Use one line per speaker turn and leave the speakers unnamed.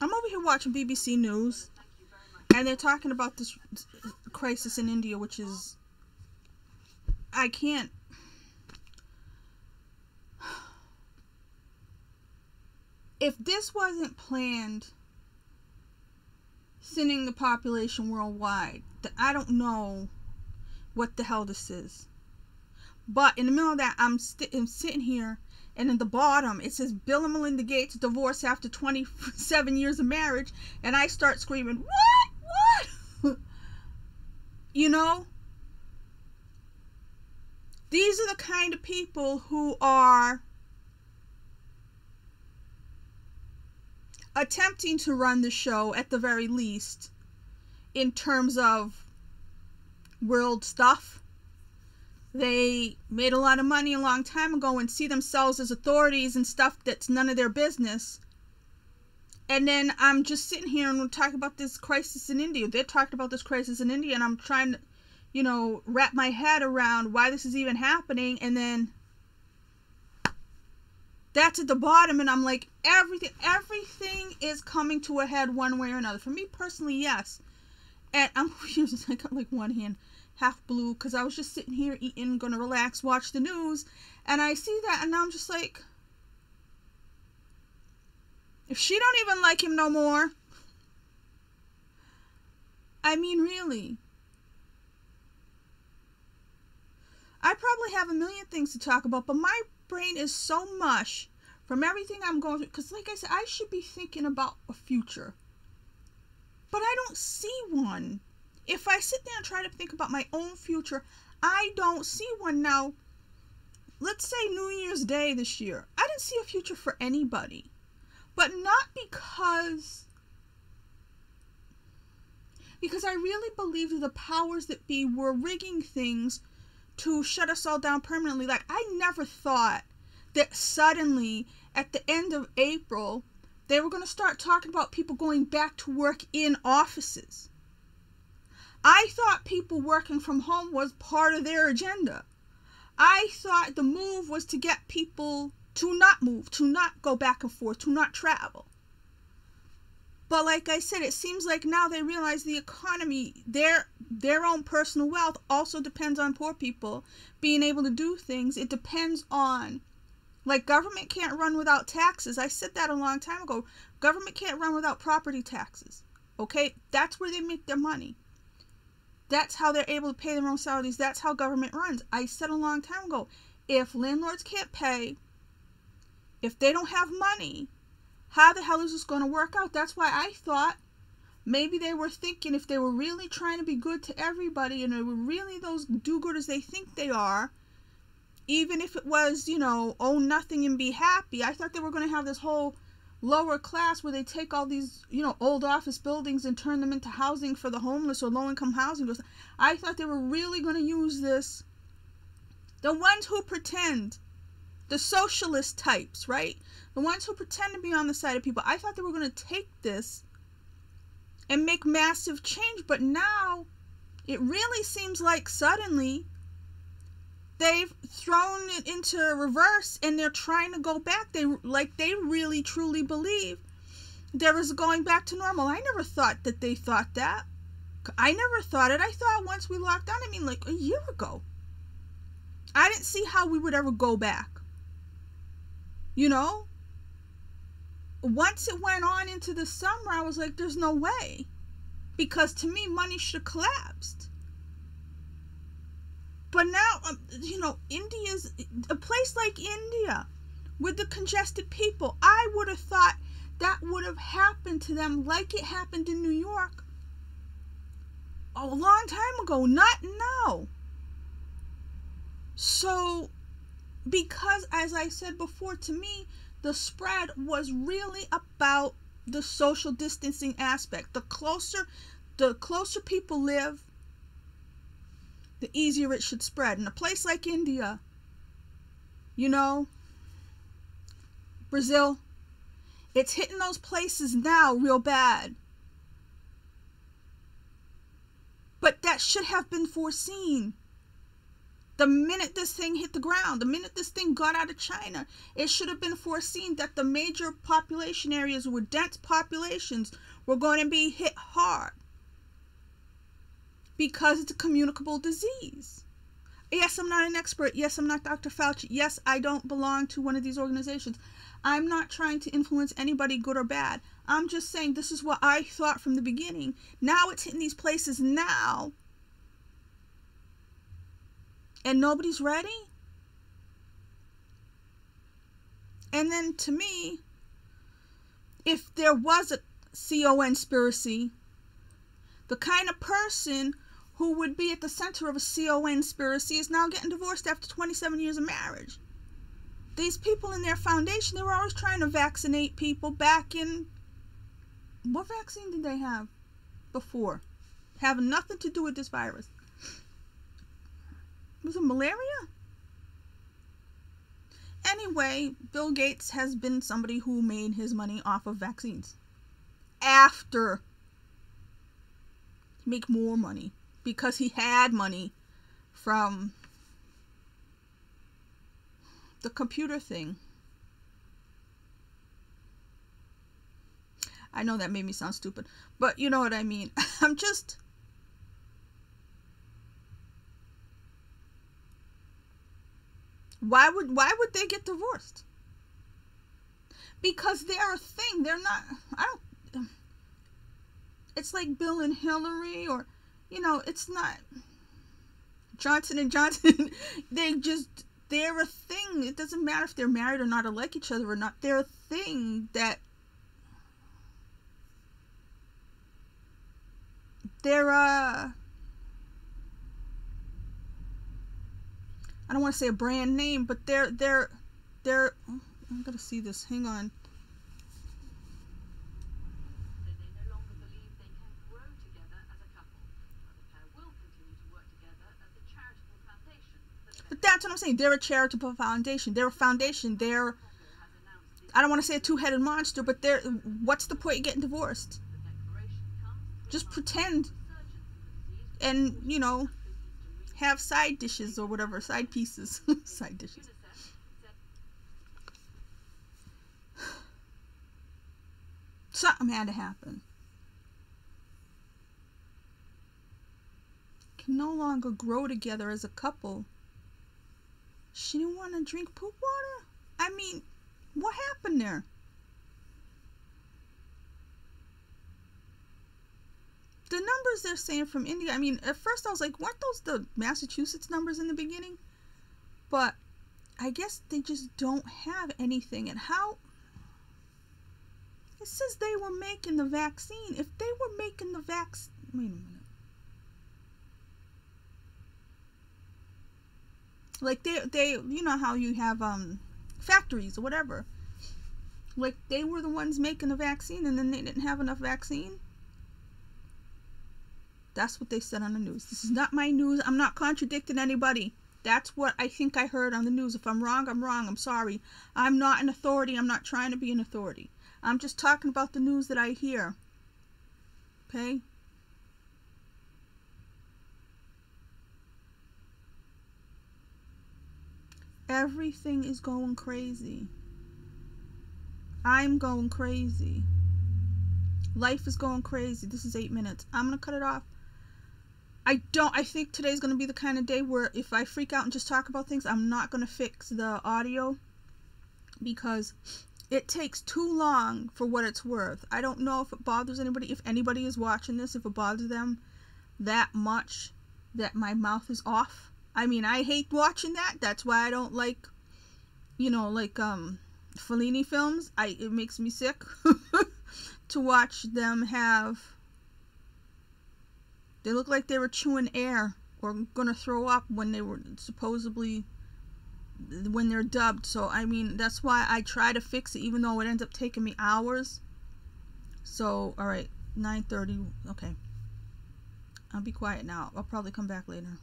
I'm over here watching BBC News, and they're talking about this crisis in India, which is, I can't. If this wasn't planned, thinning the population worldwide, then I don't know what the hell this is. But in the middle of that, I'm sitting here, and in the bottom it says Bill and Melinda Gates divorce after 27 years of marriage, and I start screaming, what? You know, these are the kind of people who are attempting to run the show, at the very least, in terms of world stuff. They made a lot of money a long time ago and see themselves as authorities and stuff that's none of their business. And then I'm just sitting here and we're talking about this crisis in India. They're talking about this crisis in India, and I'm trying to, you know, wrap my head around why this is even happening. And then that's at the bottom, and I'm like, everything is coming to a head one way or another. For me personally, yes. And I'm confused. I got like one hand half blue because I was just sitting here eating, gonna relax, watch the news, and I see that, and now I'm just like, if she don't even like him no more, I mean, really, I probably have a million things to talk about, but my brain is so mush from everything I'm going through, because like I said, I should be thinking about a future, but I don't see one. If I sit there and try to think about my own future, I don't see one. Now, let's say New Year's Day this year, I didn't see a future for anybody, but not because I really believed that the powers that be were rigging things to shut us all down permanently. Like, I never thought that suddenly at the end of April they were going to start talking about people going back to work in offices. I thought people working from home was part of their agenda. I thought the move was to get people to not move, to not go back and forth, to not travel. But like I said, it seems like now they realize the economy, their own personal wealth also depends on poor people being able to do things. It depends on, like, government can't run without taxes. I said that a long time ago. Government can't run without property taxes. Okay? That's where they make their money. That's how they're able to pay their own salaries. That's how government runs. I said a long time ago, if landlords can't pay, if they don't have money, how the hell is this going to work out? That's why I thought maybe they were thinking, if they were really trying to be good to everybody and they were really those do-gooders they think they are, even if it was, you know, own nothing and be happy, I thought they were going to have this whole lower class where they take all these, you know, old office buildings and turn them into housing for the homeless or low-income housing. I thought they were really going to use this. The ones who pretend, the socialist types, right? The ones who pretend to be on the side of people. I thought they were going to take this and make massive change, but now it really seems like suddenly they've thrown it into reverse and they're trying to go back. They really truly believe there is going back to normal. I never thought that they thought that. I never thought it. I thought once we locked down, I mean, like a year ago, I didn't see how we would ever go back. You know? Once it went on into the summer, I was like, there's no way. Because to me, money should have collapsed. But now, you know, India's a place like India with the congested people. I would have thought that would have happened to them like it happened in New York a long time ago, not now. So, because as I said before, to me, the spread was really about the social distancing aspect. The closer people live, the easier it should spread. In a place like India, you know, Brazil, it's hitting those places now real bad. But that should have been foreseen. The minute this thing hit the ground, the minute this thing got out of China, it should have been foreseen that the major population areas with dense populations were going to be hit hard because it's a communicable disease. Yes, I'm not an expert. Yes, I'm not Dr. Fauci. Yes, I don't belong to one of these organizations. I'm not trying to influence anybody, good or bad. I'm just saying this is what I thought from the beginning. Now it's hitting these places now, and nobody's ready. And then to me, if there was a conspiracy, the kind of person who would be at the center of a conspiracy is now getting divorced after 27 years of marriage. These people in their foundation, they were always trying to vaccinate people back in... What vaccine did they have before? Having nothing to do with this virus. Was it malaria? Anyway, Bill Gates has been somebody who made his money off of vaccines. After he make more money because he had money from the computer thing. I know that made me sound stupid, but you know what I mean. I'm just... Why would they get divorced? Because they're a thing. They're not... It's like Bill and Hillary, or, you know, it's not Johnson and Johnson. They're a thing. It doesn't matter if they're married or not, or like each other or not. They're a thing that they're I don't want to say a brand name, but they're I'm gonna see this. Hang on. But that's what I'm saying. They're a charitable foundation. They're a foundation. They're, I don't want to say a two-headed monster, but they're, what's the point of getting divorced? Just pretend and, you know, have side dishes or whatever, side pieces, side dishes. Something had to happen. Can no longer grow together as a couple. She didn't want to drink poop water? I mean, what happened there? The numbers they're saying from India, I mean, at first I was like, weren't those the Massachusetts numbers in the beginning? But I guess they just don't have anything. And how? It says they were making the vaccine. If they were making the vaccine, wait a minute. Like they, you know how you have factories or whatever. Like they were the ones making the vaccine, and then they didn't have enough vaccine. That's what they said on the news. This is not my news. I'm not contradicting anybody. That's what I think I heard on the news. If I'm wrong, I'm wrong. I'm sorry. I'm not an authority. I'm not trying to be an authority. I'm just talking about the news that I hear. Okay? Everything is going crazy. I'm going crazy. Life is going crazy. This is 8 minutes. I'm going to cut it off. I think today's going to be the kind of day where if I freak out and just talk about things, I'm not going to fix the audio because it takes too long for what it's worth. I don't know if it bothers anybody, if anybody is watching this, if it bothers them that much that my mouth is off. I mean, I hate watching that. That's why I don't like, you know, like Fellini films. It makes me sick to watch them have... They look like they were chewing air or gonna throw up when they were supposedly, when they're dubbed. So, I mean, that's why I try to fix it, even though it ends up taking me hours. So, alright, 9:30. Okay. I'll be quiet now. I'll probably come back later.